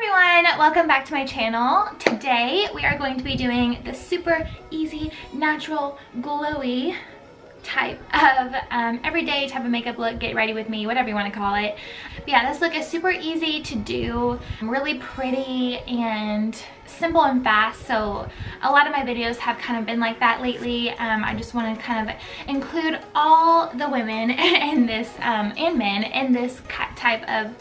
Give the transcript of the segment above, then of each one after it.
everyone, welcome back to my channel. Today we are going to be doing the super easy, natural, glowy type of everyday type of makeup look. Get ready with me, whatever you want to call it. But yeah, this look is super easy to do, really pretty and simple and fast. So a lot of my videos have kind of been like that lately. I just want to kind of include all the women in this and men in this type of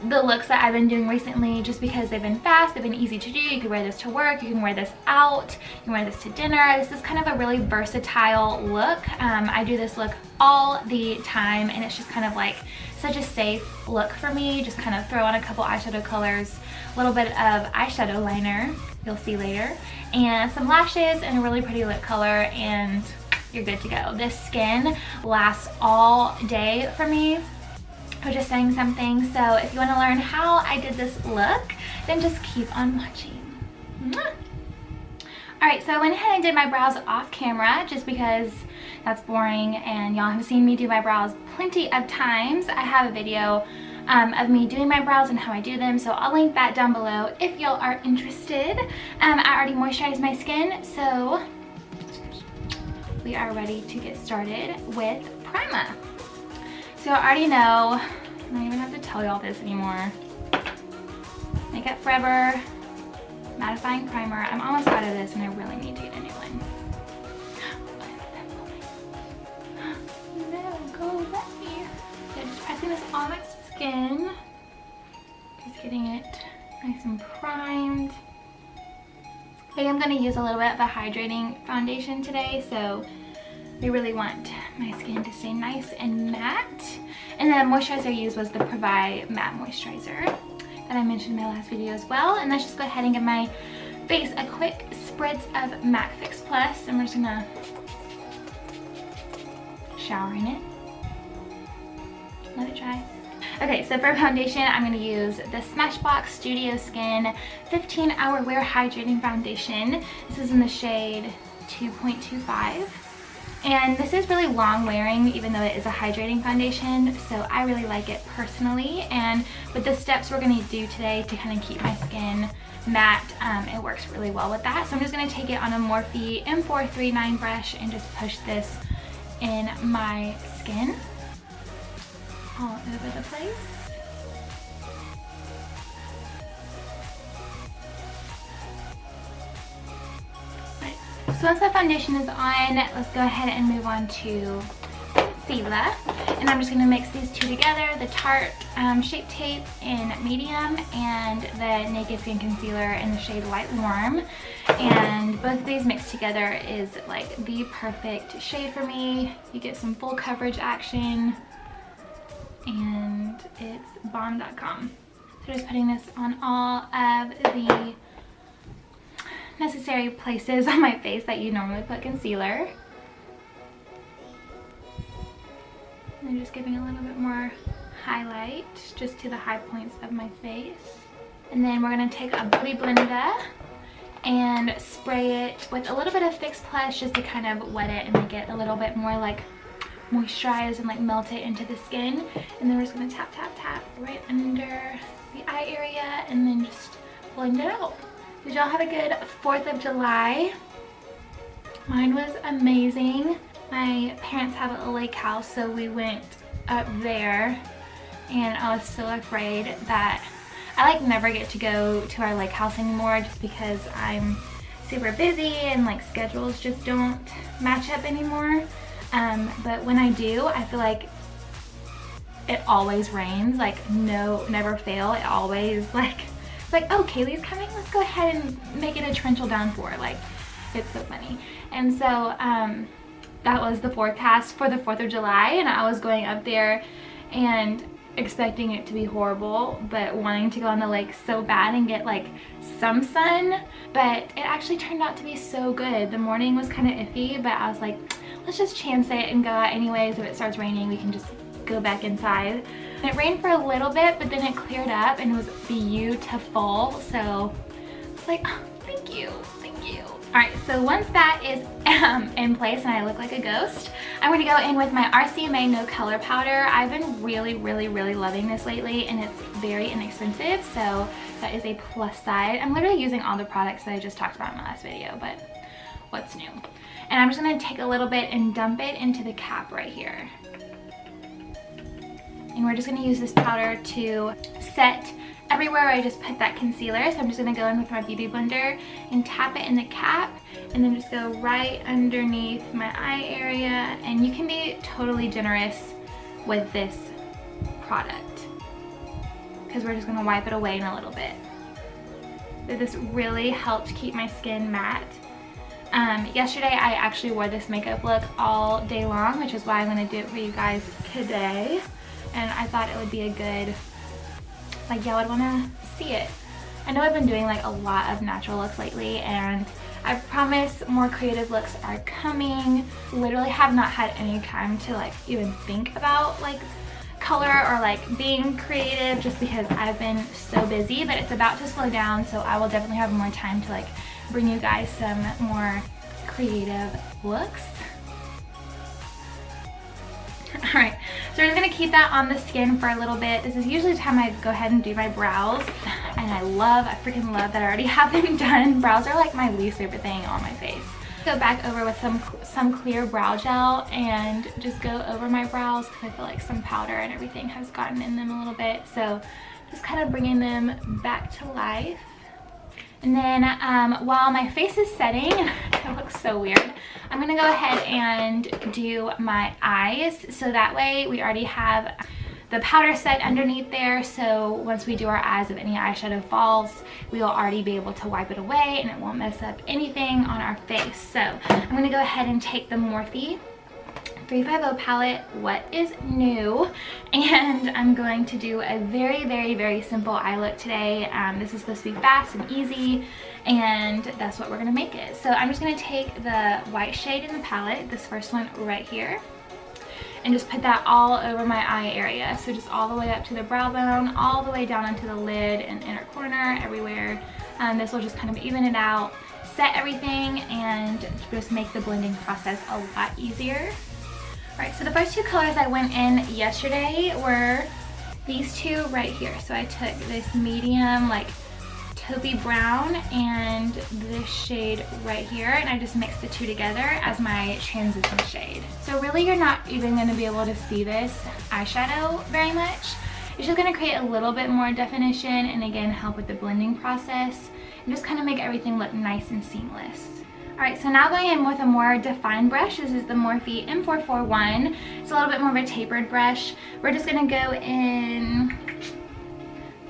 the looks that I've been doing recently, just because they've been fast, they've been easy to do. You can wear this to work, you can wear this out, you can wear this to dinner. This is kind of a really versatile look. I do this look all the time and it's just kind of like such a safe look for me. Just kind of throw on a couple eyeshadow colors, a little bit of eyeshadow liner, you'll see later, and some lashes and a really pretty lip color, and you're good to go. This skin lasts all day for me. I was just saying something, so if you want to learn how I did this look, then just keep on watching. Alright, so I went ahead and did my brows off camera just because that's boring and y'all have seen me do my brows plenty of times. I have a video of me doing my brows and how I do them, so I'll link that down below if y'all are interested. I already moisturized my skin, so we are ready to get started with primer. So I already know, I don't even have to tell y'all this anymore. Makeup Forever mattifying primer. I'm almost out of this and I really need to get a new one. No, go away. So just pressing this on my skin. Just getting it nice and primed. I think I'm going to use a little bit of a hydrating foundation today, so we really want my skin to stay nice and matte. And the moisturizer I used was the Provide Matte Moisturizer that I mentioned in my last video as well. And let's just go ahead and give my face a quick spritz of MAC Fix Plus. And we're just gonna shower in it. Let it dry. Okay, so for foundation, I'm going to use the Smashbox Studio Skin 15 Hour Wear Hydrating Foundation. This is in the shade 2.25. And this is really long wearing, even though it is a hydrating foundation, so I really like it personally. And with the steps we're going to do today to kind of keep my skin matte, it works really well with that. So I'm just going to take it on a Morphe M439 brush and just push this in my skin all over the place. So once that foundation is on, let's go ahead and move on to concealer. And I'm just going to mix these two together, the Tarte Shape Tape in medium and the Naked Skin Concealer in the shade Light Warm. And both of these mixed together is like the perfect shade for me. You get some full coverage action and it's bomb.com. So just putting this on all of the necessary places on my face that you normally put concealer. And then just giving a little bit more highlight just to the high points of my face. And then we're going to take a Beauty Blender and spray it with a little bit of Fix Plus just to kind of wet it and make it a little bit more like moisturized and like melt it into the skin. And then we're just going to tap tap tap right under the eye area and then just blend it out. Did y'all have a good 4th of July? Mine was amazing. My parents have a lake house, so we went up there and I was so afraid that I like never get to go to our lake house anymore just because I'm super busy and like schedules just don't match up anymore. But when I do, I feel like it always rains, like never fail. It always like, it's like, oh, Kaylee's coming, let's go ahead and make it a torrential downpour. Like, it's so funny. And so that was the forecast for the 4th of July, and I was going up there and expecting it to be horrible, but wanting to go on the lake so bad and get like some sun. But it actually turned out to be so good. The morning was kind of iffy, but I was like, let's just chance it and go out anyways. If it starts raining, we can just go back inside. And it rained for a little bit, but then it cleared up and it was beautiful. So it's like, oh, thank you, thank you. All right, so once that is in place and I look like a ghost. I'm going to go in with my RCMA No Color Powder. I've been really loving this lately, and it's very inexpensive, so that is a plus side. I'm literally using all the products that I just talked about in my last video, but what's new? And I'm just going to take a little bit and dump it into the cap right here. And we're just going to use this powder to set everywhere I just put that concealer. So I'm just going to go in with my beauty blender and tap it in the cap, and then just go right underneath my eye area. And you can be totally generous with this product because we're just going to wipe it away in a little bit. So this really helped keep my skin matte. Yesterday I actually wore this makeup look all day long, which is why I'm going to do it for you guys today. And I thought it would be a good, like, y'all would want to see it. I know I've been doing like a lot of natural looks lately, and I promise more creative looks are coming. Literally have not had any time to like even think about like color or like being creative, just because I've been so busy, but it's about to slow down, so I will definitely have more time to like bring you guys some more creative looks. Alright, so we're just going to keep that on the skin for a little bit. This is usually the time I go ahead and do my brows, and I freaking love that I already have them done. Brows are like my least favorite thing on my face. Go back over with some clear brow gel and just go over my brows because I feel like some powder and everything has gotten in them a little bit. So just kind of bringing them back to life. And then while my face is setting, it looks so weird, I'm going to go ahead and do my eyes. So that way we already have the powder set underneath there. So once we do our eyes, if any eyeshadow falls, we will already be able to wipe it away and it won't mess up anything on our face. So I'm going to go ahead and take the Morphe 350 palette, What Is New, and I'm going to do a very simple eye look today. This is supposed to be fast and easy, and that's what we're going to make it. So I'm just going to take the white shade in the palette, this first one right here, and just put that all over my eye area. So just all the way up to the brow bone, all the way down onto the lid and inner corner, everywhere. This will just kind of even it out, set everything, and just make the blending process a lot easier. Alright, so the first two colors I went in yesterday were these two right here. So I took this medium like taupey brown and this shade right here, and I just mixed the two together as my transition shade. So really you're not even going to be able to see this eyeshadow very much. It's just going to create a little bit more definition and again help with the blending process and just kind of make everything look nice and seamless. Alright, so now going in with a more defined brush. This is the Morphe M441. It's a little bit more of a tapered brush. We're just going to go in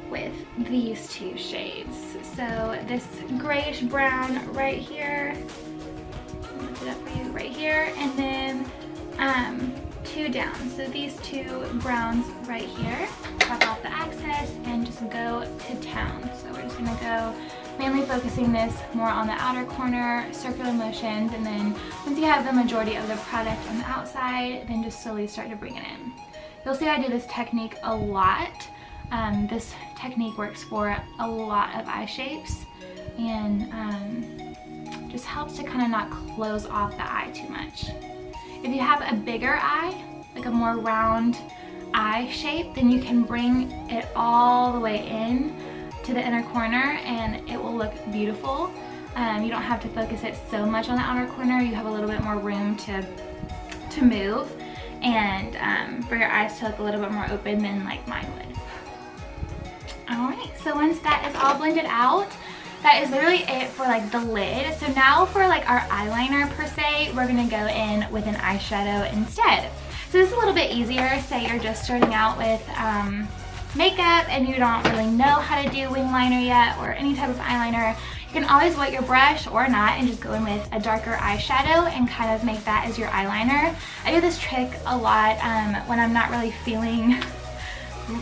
with these two shades. So this grayish brown right here, I'll lift it up for you right here, and then two down. So these two browns right here. Pop off the excess and just go to town. So we're just going to go mainly focusing this more on the outer corner, circular motions, and then once you have the majority of the product on the outside, then just slowly start to bring it in. You'll see I do this technique a lot. This technique works for a lot of eye shapes and just helps to kind of not close off the eye too much. If you have a bigger eye, like a more round eye shape, then you can bring it all the way in to the inner corner and it will look beautiful. You don't have to focus it so much on the outer corner. You have a little bit more room to move and for your eyes to look a little bit more open than like mine would. Alright, so once that is all blended out, that is literally it for like the lid. So now for like our eyeliner per se, we're going to go in with an eyeshadow instead. So this is a little bit easier. Say you're just starting out with makeup and you don't really know how to do wing liner yet or any type of eyeliner. You can always wet your brush or not and just go in with a darker eyeshadow and kind of make that as your eyeliner. I do this trick a lot when I'm not really feeling,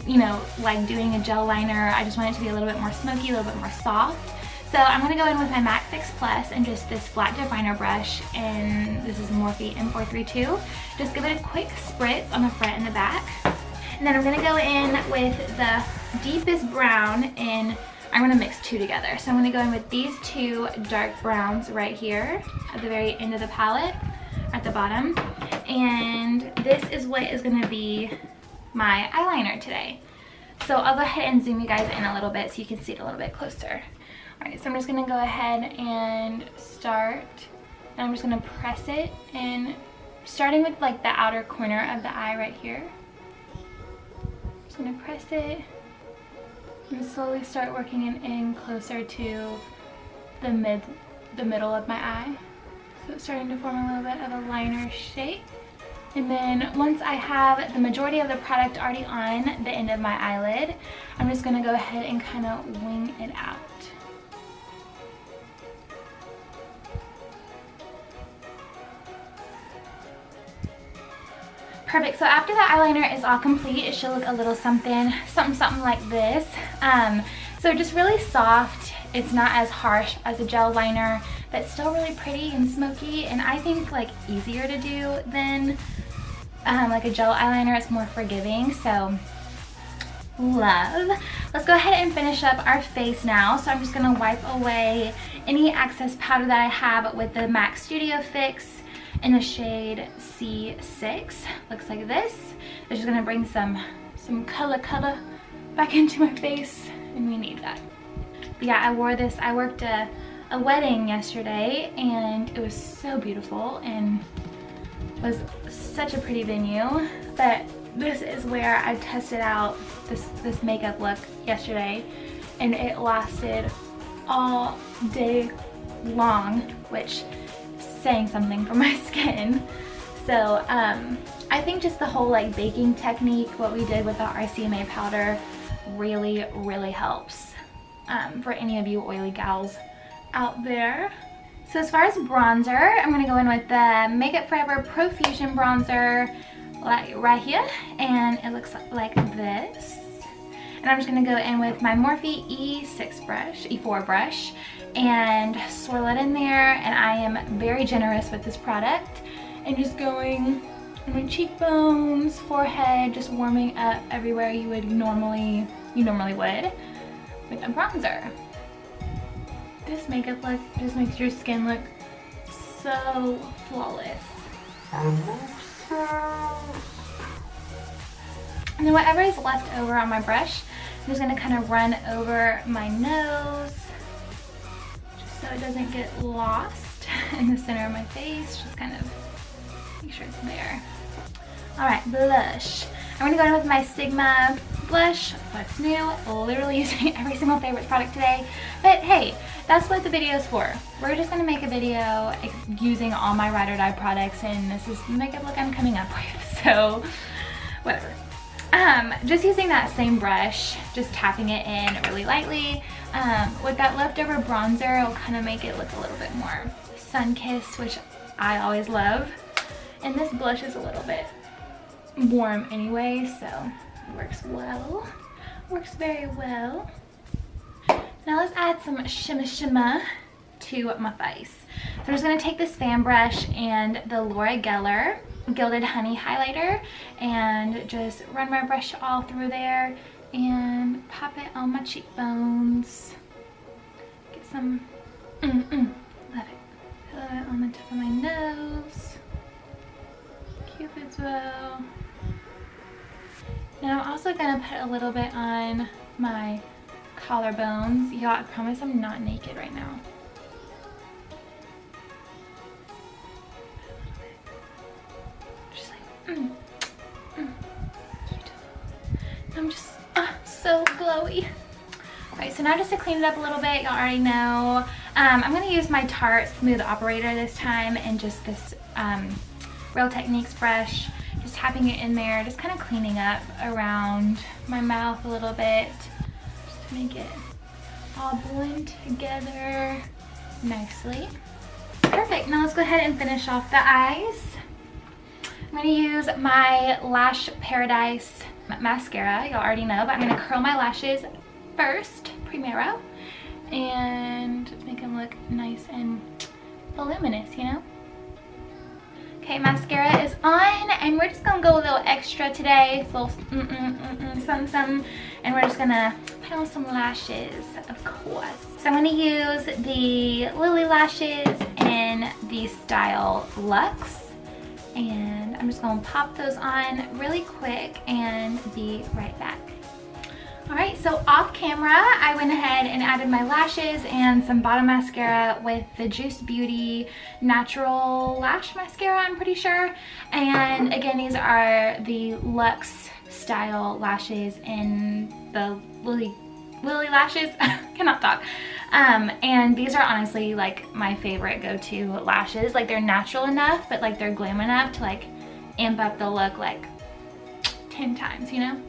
you know, like doing a gel liner. I just want it to be a little bit more smoky, a little bit more soft. So I'm going to go in with my MAC Fix Plus and just this flat definer brush, and this is Morphe M432. Just give it a quick spritz on the front and the back. And then I'm going to go in with the deepest brown in I'm gonna mix two together. So I'm gonna go in with these two dark browns right here at the very end of the palette, at the bottom. And this is what is gonna be my eyeliner today. So I'll go ahead and zoom you guys in a little bit so you can see it a little bit closer. All right, so I'm just gonna go ahead and start. And I'm just gonna press it in, starting with like the outer corner of the eye right here. Just gonna press it and slowly start working it in closer to the middle of my eye. So it's starting to form a little bit of a liner shape. And then once I have the majority of the product already on the end of my eyelid, I'm just gonna go ahead and kind of wing it out. Perfect, so after the eyeliner is all complete, it should look a little something like this. So just really soft. It's not as harsh as a gel liner, but still really pretty and smoky, and I think like easier to do than like a gel eyeliner. It's more forgiving, so love. Let's go ahead and finish up our face now. So I'm just gonna wipe away any excess powder that I have with the MAC Studio Fix in the shade C6. Looks like this. It's just gonna bring some color back into my face, and we need that. But yeah, I wore this. I worked a wedding yesterday, and it was so beautiful and was such a pretty venue. But this is where I tested out this makeup look yesterday, and it lasted all day long, which is saying something for my skin. So I think just the whole like baking technique, what we did with the RCMA powder, really helps for any of you oily gals out there. So as far as bronzer, I'm gonna go in with the Makeup Forever Profusion bronzer right here, and it looks like this. And I'm just gonna go in with my Morphe E4 brush and swirl it in there. And I am very generous with this product, and just going in my cheekbones, forehead, just warming up everywhere you normally would with a bronzer. This makeup look just makes your skin look so flawless. And then whatever is left over on my brush, I'm just gonna kind of run over my nose just so it doesn't get lost in the center of my face. Just kind of make sure it's there. All right, blush. I'm gonna go in with my Sigma blush. That's new. Literally using every single favorite product today. But hey, that's what the video is for. We're just gonna make a video using all my Ride or Die products, and this is the makeup look I'm coming up with. So, whatever. Just using that same brush, just tapping it in really lightly. With that leftover bronzer, it'll kind of make it look a little bit more sun-kissed, which I always love. And this blush is a little bit warm anyway, so it works well. Works very well. Now let's add some shimmer to my face. So I'm just going to take this fan brush and the Laura Geller Gilded Honey highlighter and just run my brush all through there and pop it on my cheekbones. Get some, love it. Put it on the tip of my nose. Cupid's bow. Now I'm also going to put a little bit on my collarbones. Y'all, I promise I'm not naked right now. Just like, beautiful. I'm just so glowy. Alright, so now just to clean it up a little bit, y'all already know, I'm going to use my Tarte Smooth Operator this time, and just this Real Techniques brush, just tapping it in there, just kind of cleaning up around my mouth a little bit, just to make it all blend together nicely. Perfect. Now let's go ahead and finish off the eyes. I'm going to use my Lash Paradise mascara, y'all already know, but I'm going to curl my lashes first, primero, and make them look nice and voluminous, you know? Okay, mascara is on, and we're just gonna go a little extra today. It's a little something, and we're just gonna put put on some lashes, of course. So I'm gonna use the Lily lashes in the style Luxe. And I'm just gonna pop those on really quick and be right back. All right, so off camera, I went ahead and added my lashes and some bottom mascara with the Juice Beauty Natural Lash Mascara, I'm pretty sure. And again, these are the Luxe style lashes in the Lily lashes. Cannot talk. And these are honestly like my favorite go-to lashes. Like they're natural enough, but like they're glam enough to like amp up the look like 10 times, you know?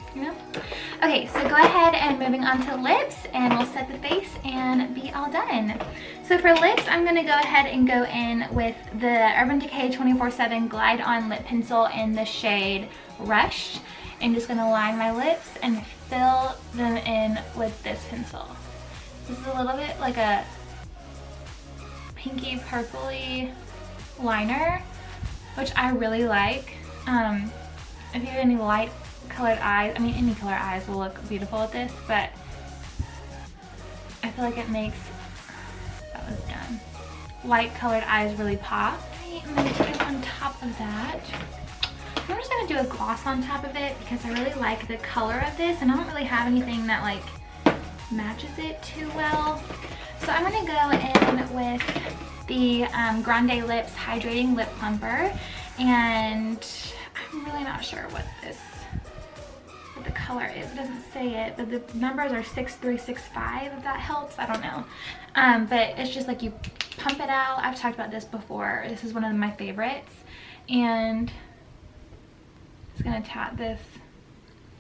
Okay, so go ahead and moving on to lips, and we'll set the face and be all done. So for lips, I'm gonna go ahead and go in with the Urban Decay 24/7 Glide On Lip Pencil in the shade Rush. I'm just gonna line my lips and fill them in with this pencil. This is a little bit like a pinky purpley liner, which I really like. If you have any light colored eyes, I mean any color eyes will look beautiful with this, but I feel like it makes, that was done, light colored eyes really pop. I'm going to put it on top of that. I'm just going to do a gloss on top of it because I really like the color of this, and I don't really have anything that like matches it too well. So I'm going to go in with the Grande Lips Hydrating Lip Plumper, and I'm really not sure what the color is. It doesn't say it, but the numbers are 6365, if that helps. I don't know. But it's just like you pump it out. I've talked about this before. This is one of my favorites. And I'm just gonna tap this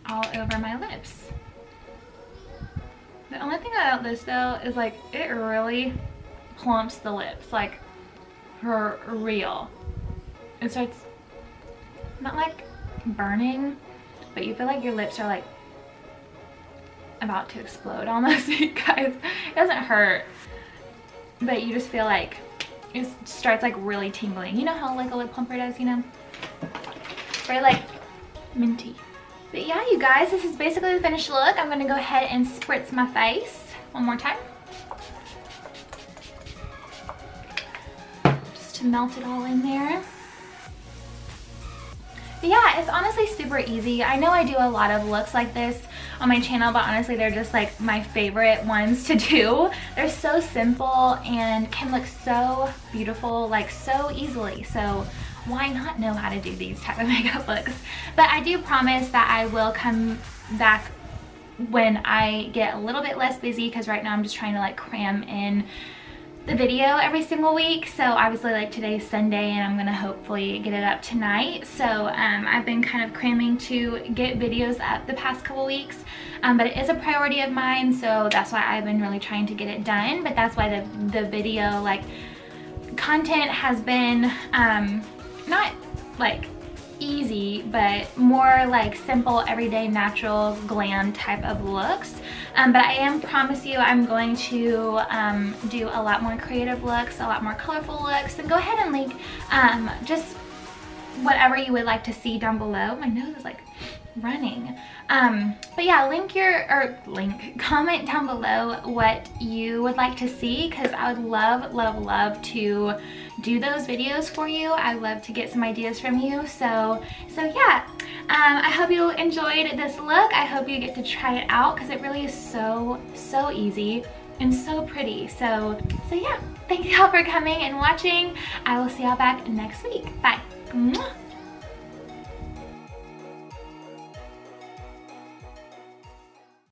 all over my lips. The only thing about this though is like it really plumps the lips, like for real. It starts not like burning, but you feel like your lips are like about to explode almost. You guys, it doesn't hurt, but you just feel like it starts like really tingling. You know how like a lip plumper does, you know? Very like minty. But yeah, you guys, this is basically the finished look. I'm gonna go ahead and spritz my face one more time, just to melt it all in there. But yeah, it's honestly super easy. I know I do a lot of looks like this on my channel, but honestly they're just like my favorite ones to do. They're so simple and can look so beautiful, like so easily. So why not know how to do these type of makeup looks? But I do promise that I will come back when I get a little bit less busy, because right now I'm just trying to like cram in the video every single week. So obviously like today's Sunday and I'm gonna hopefully get it up tonight. So I've been kind of cramming to get videos up the past couple weeks, but it is a priority of mine, so that's why I've been really trying to get it done. But that's why the video like content has been not like easy, but more like simple, everyday, natural, glam type of looks. But I promise you I'm going to do a lot more creative looks, a lot more colorful looks, and go ahead and link just whatever you would like to see down below. My nose is like running. But yeah, comment down below what you would like to see, because I would love to do those videos for you. I love to get some ideas from you. So yeah, I hope you enjoyed this look. I hope you get to try it out, because it really is so easy and so pretty. So yeah, thank y'all for coming and watching. I will see y'all back next week. Bye. Mwah.